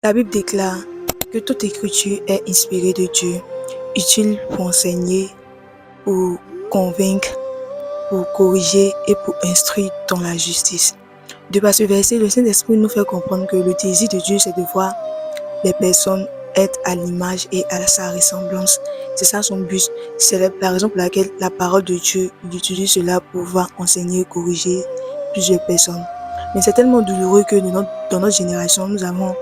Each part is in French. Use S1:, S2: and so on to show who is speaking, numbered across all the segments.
S1: La Bible déclare que toute écriture est inspirée de Dieu, utile pour enseigner, pour convaincre, pour corriger et pour instruire dans la justice. De par ce verset, le Saint-Esprit nous fait comprendre que le désir de Dieu, c'est de voir les personnes être à l'image et à sa ressemblance. C'est ça son but. C'est la raison pour laquelle la parole de Dieu, il utilise cela pour pouvoir enseigner, corriger plusieurs personnes. Mais c'est tellement douloureux que dans notre génération, nous avons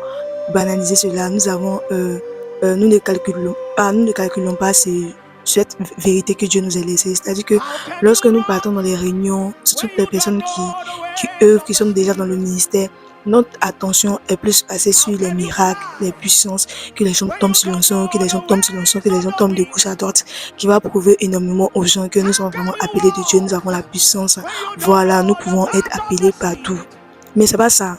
S1: banalisé cela. Nous ne calculons pas cette vérité que Dieu nous a laissée. C'est-à-dire que lorsque nous partons dans les réunions, surtout les personnes qui œuvrent, qui sont déjà dans le ministère, notre attention est plus passée sur les miracles, les puissances, que les gens tombent sur l'onction, que les gens tombent de gauche à droite, qui va prouver énormément aux gens que nous sommes vraiment appelés de Dieu, nous avons la puissance. Voilà, nous pouvons être appelés partout. Mais c'est pas ça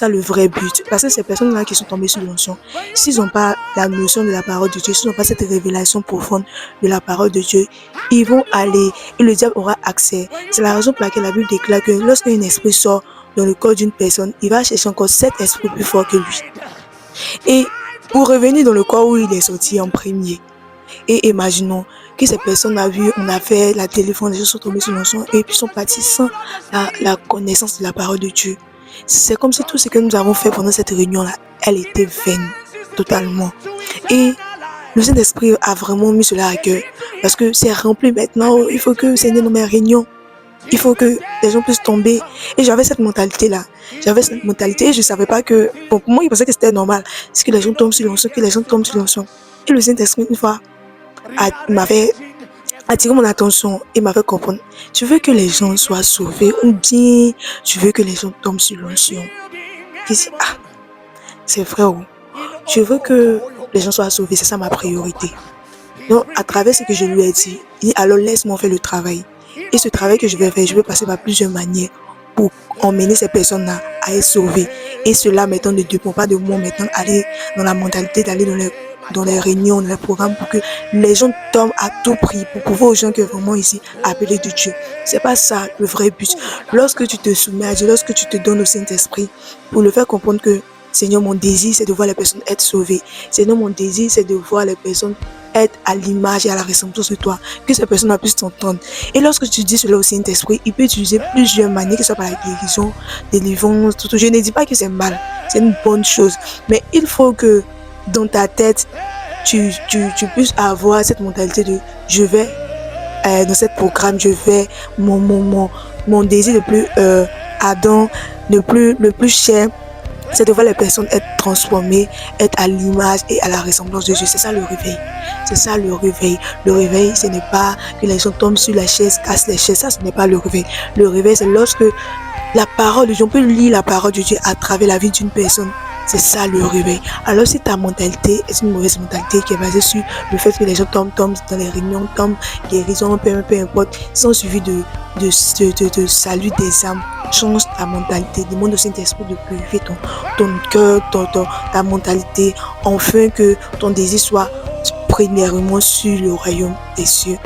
S1: le vrai but. Parce que ces personnes-là qui sont tombées sur l'onction, s'ils n'ont pas la notion de la parole de Dieu, s'ils n'ont pas cette révélation profonde de la parole de Dieu, ils vont aller et le diable aura accès. C'est la raison pour laquelle la Bible déclare que lorsqu'un esprit sort dans le corps d'une personne, il va chercher encore 7 esprits plus forts que lui. Et pour revenir dans le corps où il est sorti en premier, et imaginons que ces personnes on a fait la téléphone, les gens sont tombés sur l'onction et puis sont partis sans la connaissance de la parole de Dieu. C'est comme si tout ce que nous avons fait pendant cette réunion-là, elle était vaine, totalement. Et le Saint-Esprit a vraiment mis cela à cœur, parce que c'est rempli maintenant, il faut que le Seigneur nous met réunion. Il faut que les gens puissent tomber. Et j'avais cette mentalité-là. Et je ne savais pas que... Bon, pour moi, je pensais que c'était normal. C'est que les gens tombent sur l'onction, Et le Saint-Esprit, une fois, m'avait attiré mon attention et m'avait compris. Tu veux que les gens soient sauvés ou bien tu veux que les gens tombent sur l'onction? Je dis, c'est vrai. Je veux que les gens soient sauvés, c'est ça ma priorité. Donc, à travers ce que je lui ai dit, il dit, alors laisse-moi faire le travail. Et ce travail que je vais faire, je vais passer par plusieurs manières pour emmener ces personnes-là à être sauvées. Et cela maintenant ne dépend pas de moi maintenant aller dans la mentalité d'aller dans les réunions, dans les programmes pour que les gens tombent à tout prix, pour prouver aux gens que vraiment ici, appelés de Dieu. C'est pas ça le vrai but. Lorsque tu te soumets à Dieu, lorsque tu te donnes au Saint-Esprit, pour le faire comprendre que Seigneur, mon désir, c'est de voir les personnes être sauvées. Seigneur, mon désir, c'est de voir les personnes être à l'image et à la ressemblance de toi, que ces personnes puissent t'entendre. Et lorsque tu dis cela au Saint-Esprit, il peut utiliser plusieurs manières, que ce soit par la guérison, délivrance, tout. Je ne dis pas que c'est mal, c'est une bonne chose. Mais il faut que dans ta tête, tu puisses avoir cette mentalité de je vais dans ce programme, je vais mon désir le plus ardent, le plus cher, c'est de voir les personnes être transformées, être à l'image et à la ressemblance de Dieu. C'est ça le réveil. C'est ça le réveil. Le réveil, ce n'est pas que les gens tombent sur la chaise, cassent les chaises. Ça, ce n'est pas le réveil. Le réveil, c'est lorsque la parole de Dieu, on peut lire la parole de Dieu à travers la vie d'une personne. C'est ça le réveil. Alors si ta mentalité est une mauvaise mentalité qui est basée sur le fait que les gens tombent dans les réunions, tombent, guérison, peu importe, sans suivi de salut des âmes, change ta mentalité. Demande au Saint-Esprit de purifier ton cœur, ta mentalité, afin que ton désir soit premièrement sur le royaume des cieux.